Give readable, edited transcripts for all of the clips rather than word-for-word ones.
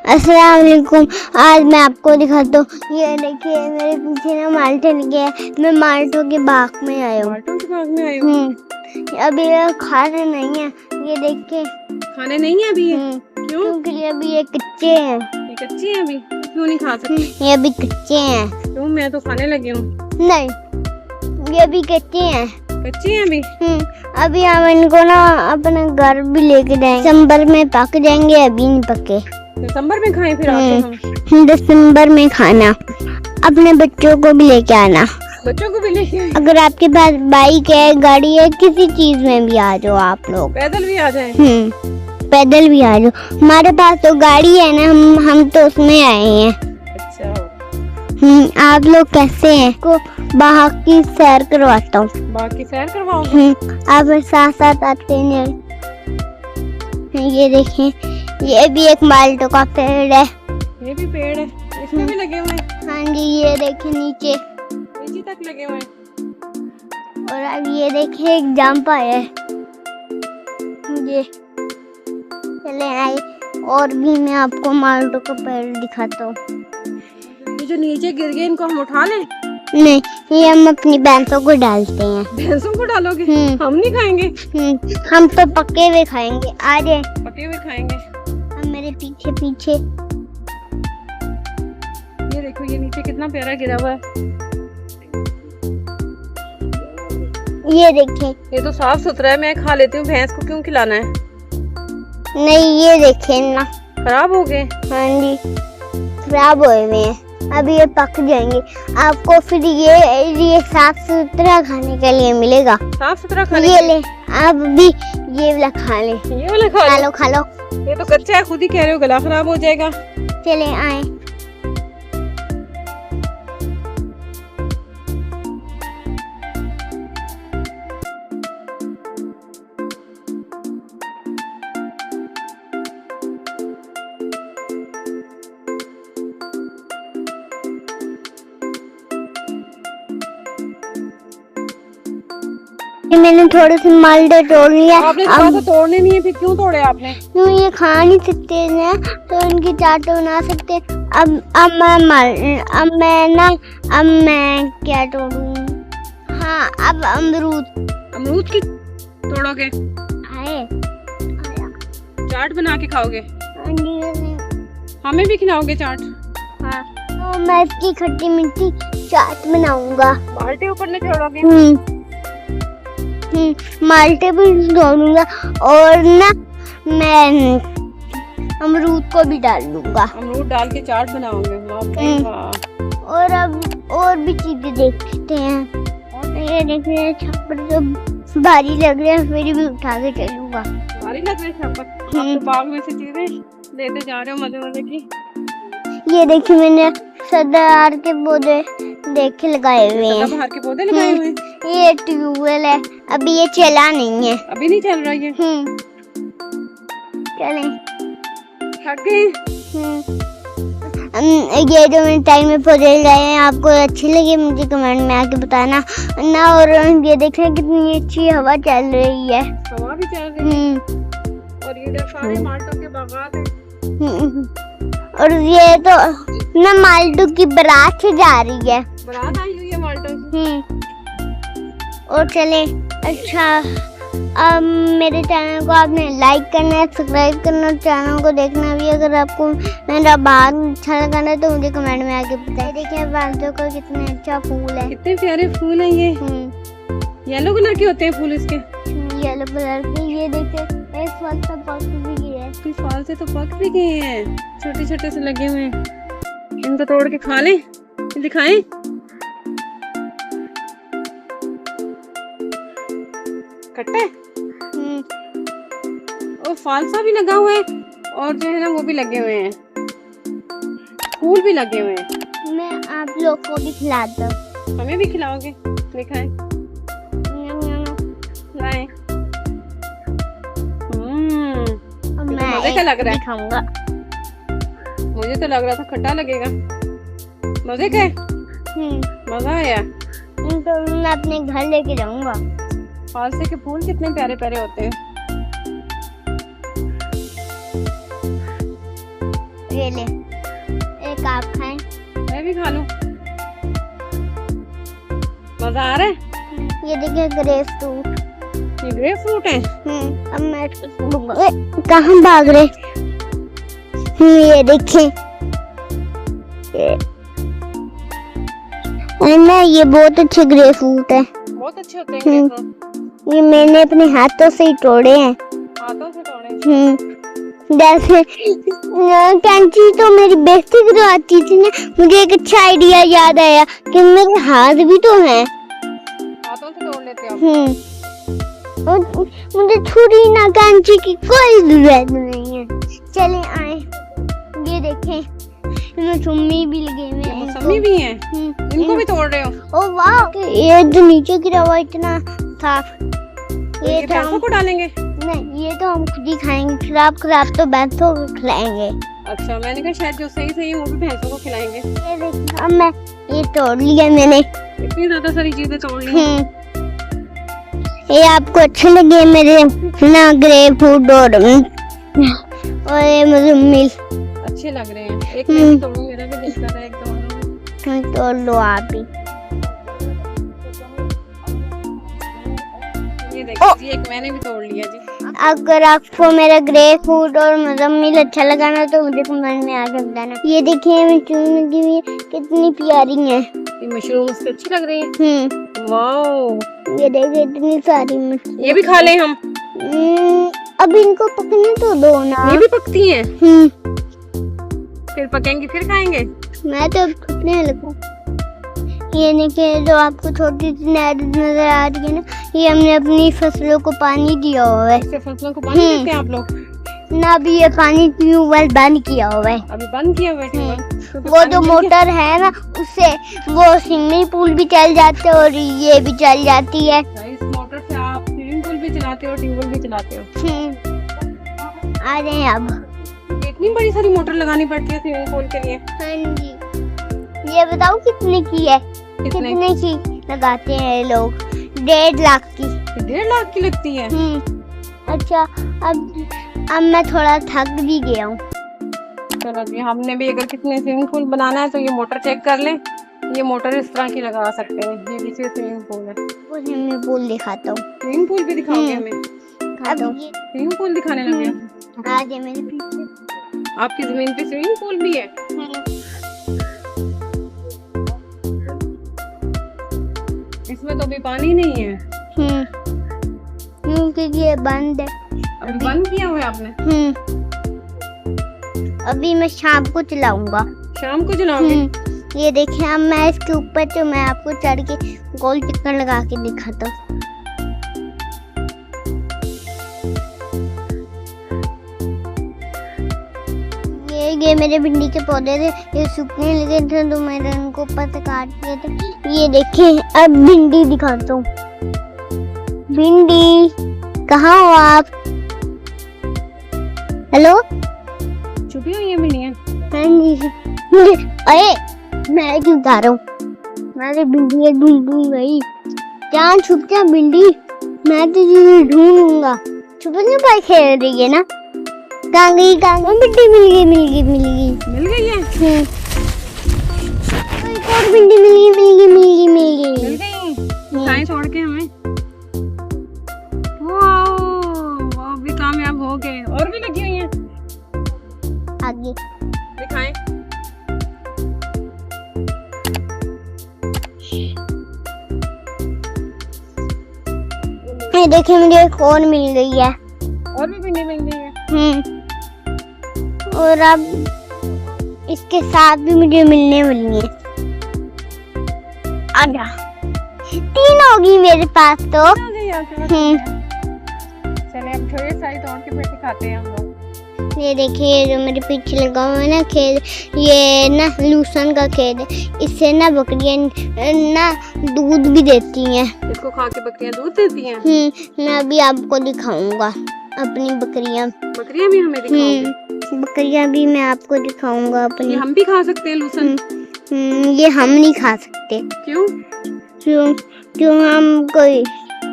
अस्सलाम वालेकुम। आज मैं आपको दिखाता हूँ। ये देखिए मेरे पीछे ना माल्टे लगे हैं। मैं माल्टों के बाग में आया हूँ। माल्टों के बाग में आए हो? अभी ये खाने नहीं है। ये देखिए खाने नहीं है अभी ये? क्यों? क्योंकि अभी ये कच्चे हैं। ये कच्चे हैं अभी, क्यों नहीं खा सकते? ये अभी कच्चे हैं। क्यों? मैं तो खाने लगी हूँ। नहीं, ये अभी कच्चे हैं। कच्चे हैं अभी? अभी हम इनको ना अपने घर भी लेके जाएंगे। दिसंबर में पक जाएंगे, अभी नहीं पके। दिसंबर में खाएं फिर आके हम? दिसंबर में खाना। अपने बच्चों को भी लेके आना। बच्चों को भी लेके आए? अगर आपके पास बाइक है, गाड़ी है, किसी चीज में भी आ जाओ आप लोग। पैदल भी आ जाए? पैदल भी आ जाओ। हमारे पास तो गाड़ी है ना, हम तो उसमें आए हैं। अच्छा। आप लोग कैसे हैं? को बाहर की सैर करवाता हूँ। बाहर की सैर करवाओगे? आप साथ साथ आते हैं। ये देखें, ये भी एक माल्टों का पेड़ है। ये भी पेड़ है, इसमें भी लगे हुए हैं? हाँ जी, ये देखें नीचे तक लगे हुए हैं। और अब ये देखिए एक जंप आया है। ये चले आए। और भी मैं आपको माल्टों का पेड़ दिखाता हूँ। ये जो नीचे गिर गए इनको हम उठा लें? नहीं, ये हम अपनी भैंसों को डालते हैं। भैंसों को डालोगे? हम नहीं खाएंगे। हम तो पके हुए खाएंगे। आ जाए। पके हुए खाएंगे? हम मेरे पीछे पीछे। ये देखो, ये नीचे कितना प्यारा गिरा हुआ है। ये देखें, ये तो साफ सुथरा है, मैं खा लेती हूँ। भैंस को क्यों खिलाना है? नहीं ये देखें ना, खराब हो गए? हाँ जी, खराब हुए हुए हैं। अभी ये पक जाएंगे। आपको फिर ये साफ सुथरा खाने के लिए मिलेगा। साफ सुथरा खाने? ये ले, आप भी ये वाला खा ले। ये वाला खा लो, खा लो। ये तो कच्चा है, खुद ही कह रहे हो गला खराब हो जाएगा। चले आए। मैंने थोड़े से माल्टे तोड़ लिया। आपने कहा था तोड़ने नहीं है, फिर क्यों तोड़े आपने? क्यों, ये खा नहीं सकते ना, तो इनकी चाट बना सकते। अब मैं क्या तोड़ूं? हाँ, अब अमरूद की तोड़ोगे? आए। चाट बना के खाओगे? हमें भी खिलाओगे चाट? हाँ, तो मैं इसकी खट्टी मीठी चाट बनाऊंगा। बाल्टी ऊपर नहीं छोड़ोगे? माल्टे भी तोड़ूंगा और ना मैं अमरूद को भी डाल दूंगा। अमरूद डाल के चाट बनाओगे? और अब और भी चीजें देखते हैं। ये देखिए छप्पर तो भारी लग रहे हैं, फिर भी उठा के चलूंगा। भारी लग रहे छप्पर? आप तो बाग में से चीजें लेते जा रहे हो मजे मजे की। ये देखिए मैंने सदाबहार के पौधे देखे लगाए हुए हैं। सदाबहार के पौधे लगाए हुए हैं? ये ट्यूबवेल है, अभी ये चला नहीं है। अभी नहीं चल रहा है? चलें। थक गए? ये जो मैंने टाइम में पौधे लगाए हैं, आपको अच्छे लगे मुझे कमेंट में आके बताना ना। और ये देखिए कितनी अच्छी हवा चल रही है। हवा भी चल रही है। और ये सारे माल्टों के बागान हैं। और ये तो ना माल्टों की बारात से जा रही है। बारात आई हुई है माल्टों की। और चले। अच्छा, अब मेरे चैनल को आपने लाइक करना है, सब्सक्राइब करना, चैनल को देखना भी। अगर आपको मेरा बात अच्छा लगा ना तो मुझे कमेंट में आके बताइए। देखिए बाल्टों का कितना अच्छा फूल है। कितने प्यारे फूल हैं ये। येलो कलर के होते हैं फूल इसके? येलो कलर के। ये देखिए एक फल तो पक भी गया है। इस फल से तो पक भी गए हैं, छोटे छोटे से लगे हुए हैं। इनको तोड़ के खा लें? दिखाएं? खट्टा है? और फालसा भी लगा हुआ है, और जो है ना वो भी लगे हुए हैं, फूल भी लगे हुए हैं। मैं आप लोग को भी खिलाता हूँ। हमें भी खिलाओगे? दिखाएं। लाएं। मजे का लग रहा है। खाऊंगा। मुझे तो लग रहा था खट्टा लगेगा। मजे का है? मजा आया? तो मैं अपने घर लेके जाऊंगा। फालसे के फूल कितने प्यारे प्यारे होते हैं। ये ये ले, एक आप खाएं। मैं भी खा लूं। मजा आ रहा है। ये देखिए ग्रेप फ्रूट। ये ग्रेप फ्रूट है। अब मैं कहाँ भाग रहे। ये देखिए ना, ये बहुत अच्छे ग्रेप फ्रूट है। बहुत अच्छे होते हैं ग्रेप फ्रूट। ये मैंने अपने हाथों से ही तोड़े हैं। हाथों से तोड़े। जैसे कैंची तो मेरी बेइज्जती करवाती थी ना, मुझे एक अच्छा आइडिया याद आया कि मेरे हाथ भी तो हैं। हाथों से तोड़ लेते हो। और मुझे छुरी ना कैंची की कोई जरूरत नहीं है। चले आए, ये देखें इसमें मौसमी भी लगे हुए हैं। मौसमी भी हैं। इनको भी तोड़ रहे हो। ओ वाह, ये जो नीचे गिरा हुआ इतना साफ। ये भैंसों को डालेंगे? नहीं, ये तो हम खुद ही खाएंगे। खराब खराब तो भैंसों को खिलाएंगे। अच्छा, मैंने कहा शायद जो सही सही है वो भी भैंसों को खिलाएंगे। ये देखिए, अब मैं ये तोड़ लिया मैंने। इतनी ज्यादा सारी चीजें तोड़ ली। ये आपको अच्छे लगे मेरे ना ग्रेप फ्रूट और ये मुझे अच्छे लग रहे हैं। एक मैं भी तोड़ूं, मेरा भी दिल कर रहा है एक तोड़ूं। तोड़ लो आप भी। ये देखिए, एक मैंने भी तोड़ लिया जी। अगर आपको मेरा ग्रेप फ्रूट और मुजम्मिल अच्छा लगा ना तो मुझे कमेंट में आके बताना। ये देखिए मशरूम लगी हुई है, कितनी प्यारी है। ये मशरूम से अच्छी लग रही है। वाओ, ये देखिए इतनी सारी मशरूम। ये भी खा लें हम? अब इनको पकने तो दो ना। ये भी पकती हैं? फिर पकेंगी फिर खाएंगे। मैं तो अब पकने लगूं। ये देखिए जो आपको छोटी सी नहर नजर आ रही है ना, ये हमने अपनी फसलों को पानी दिया हुआ है। इससे फसलों को पानी देते हैं आप लोग? ना, अभी ये पानी ट्यूबवेल बंद किया हुआ है। अभी बंद किया हुआ है ट्यूबवेल? वो जो मोटर है ना, उससे वो स्विमिंग पूल भी चल जाते हैं और ये भी चल जाती है। इस मोटर से आप स्विमिंग पूल भी चलाते हो, ट्यूबवेल भी चलाते हो? आ रहे हैं अब। इतनी बड़ी सारी मोटर लगानी पड़ती है स्विमिंग पूल के लिए? हाँ जी। ये बताओ कितने की है? कितने की लगाते हैं लोग? 1.5 लाख की। 1.5 लाख की लगती है? अच्छा, अब मैं थोड़ा थक भी गया हूँ। चलो जी, हमने भी अगर कितने स्विमिंग पूल बनाना है तो ये मोटर चेक कर लें। ये मोटर इस तरह की लगा सकते हैं। ये पीछे स्विमिंग पूल है। वो स्विमिंग पूल दिखाता हूँ। स्विमिंग पूल भी दिखाओगे हमें? अब ये स्विमिंग पूल दिखाने लगे? आ जाए मेरे पीछे। आपकी जमीन पे स्विमिंग पूल भी है? इसमें तो अभी पानी नहीं है। क्योंकि ये बंद है। अभी बंद किया हुआ है आपने? अभी मैं शाम को चलाऊंगा। शाम को चलाओगे? ये देखिए, अब मैं इसके ऊपर तो मैं आपको चढ़ के गोल चक्कर लगा के दिखाता हूँ। ये मेरे भिंडी के पौधे थे, ये सूखने लगे थे तो मैंने उनको ऊपर से काट दिए थे। ये देखिए, अब भिंडी दिखाता हूँ। भिंडी, कहाँ हो आप? हेलो, छुपी हुई है भिंडियाँ? अरे मैं क्यों जा रहा हूँ? मैं भिंडी ढूंढूंगा गई। क्या छुप जा भिंडी, मैं तुझे ढूंढूंगा। छुपने पर खेल रही है ना? कहाँ गई? भिंडी मिल गई है। एक और भिंडी मिल गई। खाएं छोड़ के हमें। वाओ, वाह, भी कामयाब हो गए। और भी लगी हुई हैं आगे दिखाएं। ये देखिए, मुझे एक और मिल गई है। और भी भिंडी मिल गई है? और अब इसके साथ भी मुझे मिलने वाली है। आजा, 3 होगी मेरे पास तो। चले अब थोड़े सारी तोड़ के फिर खाते हैं हम लोग। ये देखिए जो मेरे पीछे लगा हुआ है ना खेत, ये ना लूसन का खेत है। इससे ना बकरियां ना दूध भी देती हैं। इसको खा के बकरियां दूध देती हैं? मैं अभी आपको दिखाऊंगा अपनी बकरियां। बकरियां भी हमें दिखाओगे? बकरियां भी मैं आपको दिखाऊंगा अपनी। हम भी खा सकते हैं लूसन? ये हम नहीं खा सकते। क्यों? क्यों हम कोई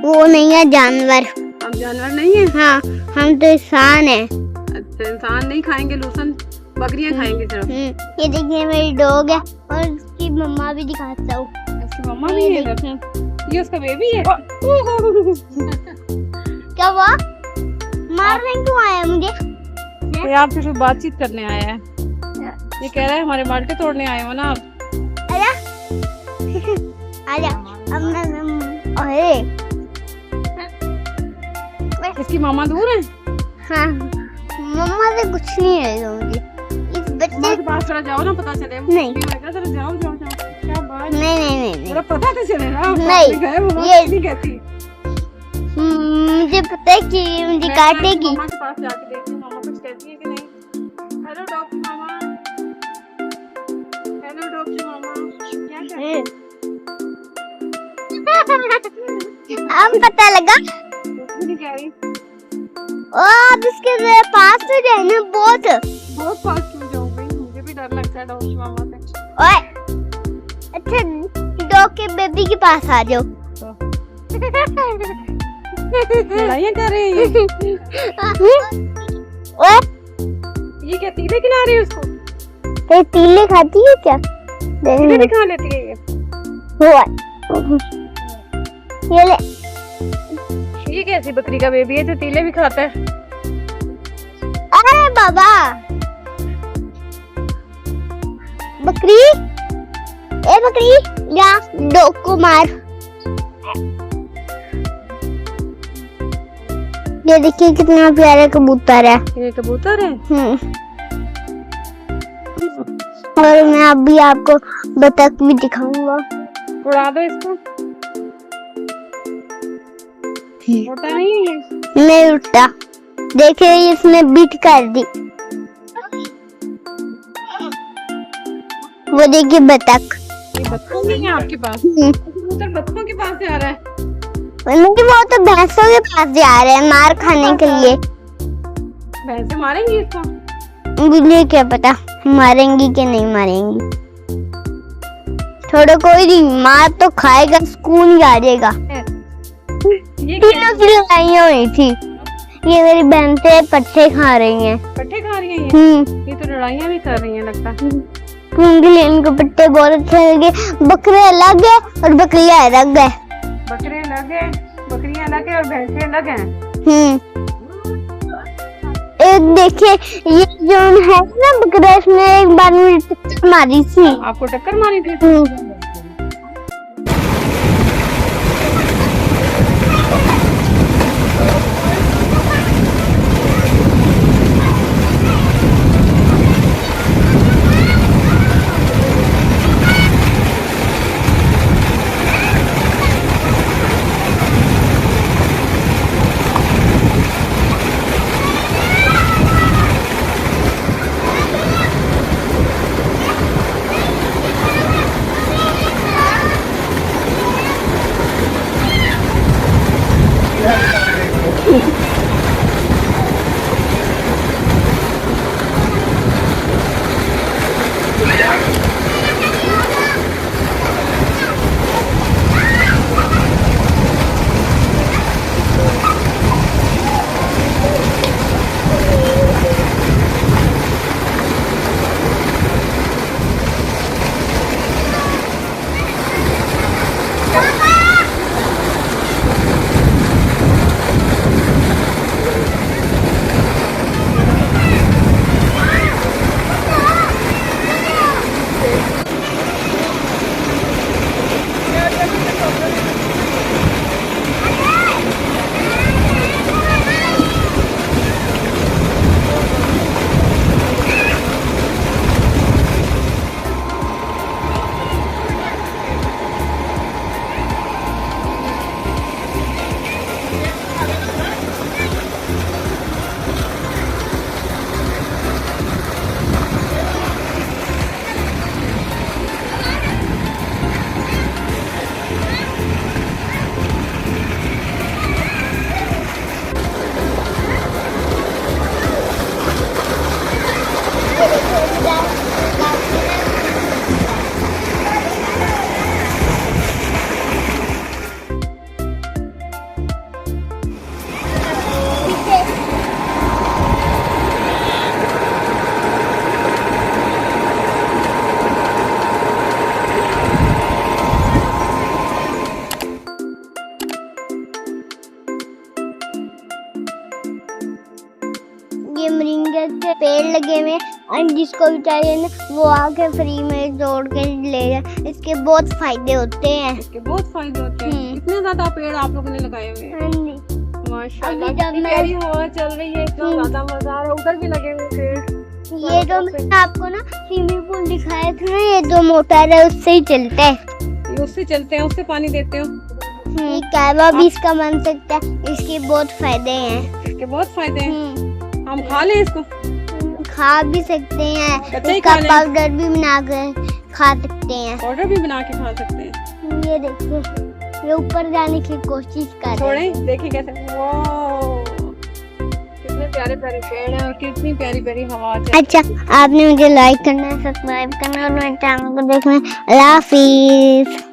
वो नहीं है जानवर। हम जानवर नहीं है? हाँ, हम तो इंसान है। अच्छा, इंसान नहीं खाएंगे लूसन? बकरियां खाएंगे सिर्फ। ये देखिए मेरी डॉग है और उसकी मम्मा भी दिखाता हूँ। इसकी मम्मा भी है इधर। ये उसका बेबी है। क्या हुआ? मारने क्यों आया मुझे? ये आपसे सिर्फ बातचीत करने आया है। ये कह रहा है हमारे मार्केट तोड़ने आए हो ना आप। आजा अरे इसकी मामा दूर है। हाँ मम्मा से कुछ नहीं है मुझे। इस बच्चे माँ के पास थोड़ा जाओ ना, पता चले। नहीं जरा जाओ जाओ जाओ। क्या बात। नहीं थोड़ा पता तो चले ना। नहीं, ये नहीं कहती। मुझे पता है कि मुझे काटेगी। मामा के पास जाके देखती हूँ मामा कुछ कहती है कि नहीं। हेलो डॉक्टर मामा। हेलो डॉक्टर मामा। क्या कहती है? अब पता लगा। कुछ नहीं कह रही। ओ अब इसके पास तो जाए ना बहुत पास क्यों जाऊंगी? मुझे भी डर लगता है डॉक्टर मामा से। ओए अच्छा डॉग के बेबी के पास आ जाओ। लड़ाइयाँ कर रही है। ओए ये क्या तीले खिला रही है उसको? ये तीले खाती है क्या? तीले भी खा लेती है ये। हुआ ये ले। ये कैसी बकरी का बेबी है जो तीले भी खाता है? अरे बाबा बकरी, ए बकरी जा डॉग को मार। ये देखिए कितना प्यारा कबूतर है। ये कबूतर है। और मैं अभी आपको बतख भी दिखाऊंगा। उड़ा दो इसको। उड़ता नहीं है ये। नहीं उठता। देखिए इसने बीट कर दी। वो देखिए बतख। ये बतख नहीं है आपके पास? कबूतर बतखों के पास से आ रहा है। उनकी वो तो भैंसों के पास जा रहे हैं मार खाने के लिए। भैंसे मारेंगी इसको? मुझे क्या पता मारेंगी कि नहीं मारेंगी। थोड़ा कोई नहीं, मार तो खाएगा, सुकून ही आ जाएगा। ये तीनों की लड़ाइयाँ हुई थी। ये मेरी बहन से पट्टे खा रही हैं। पट्टे खा रही हैं ये तो लड़ाइयाँ भी कर रही हैं लगता है। उनके लिए इनको पट्टे बहुत अच्छे लगे। बकरे अलग है और बकरियां अलग है। बकरे अलग है, बकरियां अलग है और भैंसे अलग हैं। एक देखिए ये जो है ना बकरा, इसने एक बार में टक्कर मारी थी। आपको टक्कर मारी थी? लगे हुए हैं, और जिसको भी चाहिए ना वो आके फ्री में जोड़ के ले जाए। इसके बहुत फायदे होते हैं। इसके बहुत फायदे होते हैं। कितने ज्यादा पेड़ आप लोगों ने लगाए हुए हैं। हाँ जी। माशाल्लाह, अभी जब कितनी मैं- प्यारी हवा चल रही है, इतना ज्यादा मजा आ रहा है। उधर भी लगे हुए पेड़। ये जो मैंने आपको ना स्विमिंग पूल दिखाया था ना, ये जो मोटर है उससे ही चलता है। ये उससे चलते हैं, उससे पानी देते हो। ये कहवा भी इसका बन सकता है। इसके बहुत फायदे हैं। इसके बहुत फायदे हैं। हम खा लें इसको। खा भी सकते हैं, कच्चा ही इसका खा लें। पाउडर भी बना कर खा सकते हैं। पाउडर भी बना के खा सकते हैं। ये देखो, ये ऊपर जाने की कोशिश कर रहे छोड़े, हैं। देखिए कैसे। वाह, कितने प्यारे प्यारे पेड़ हैं और कितनी प्यारी प्यारी हवा चल। अच्छा, आपने मुझे लाइक करना है, सब्सक्राइब करना है और मेरे चैनल को देखना है। अल्लाह हाफिज।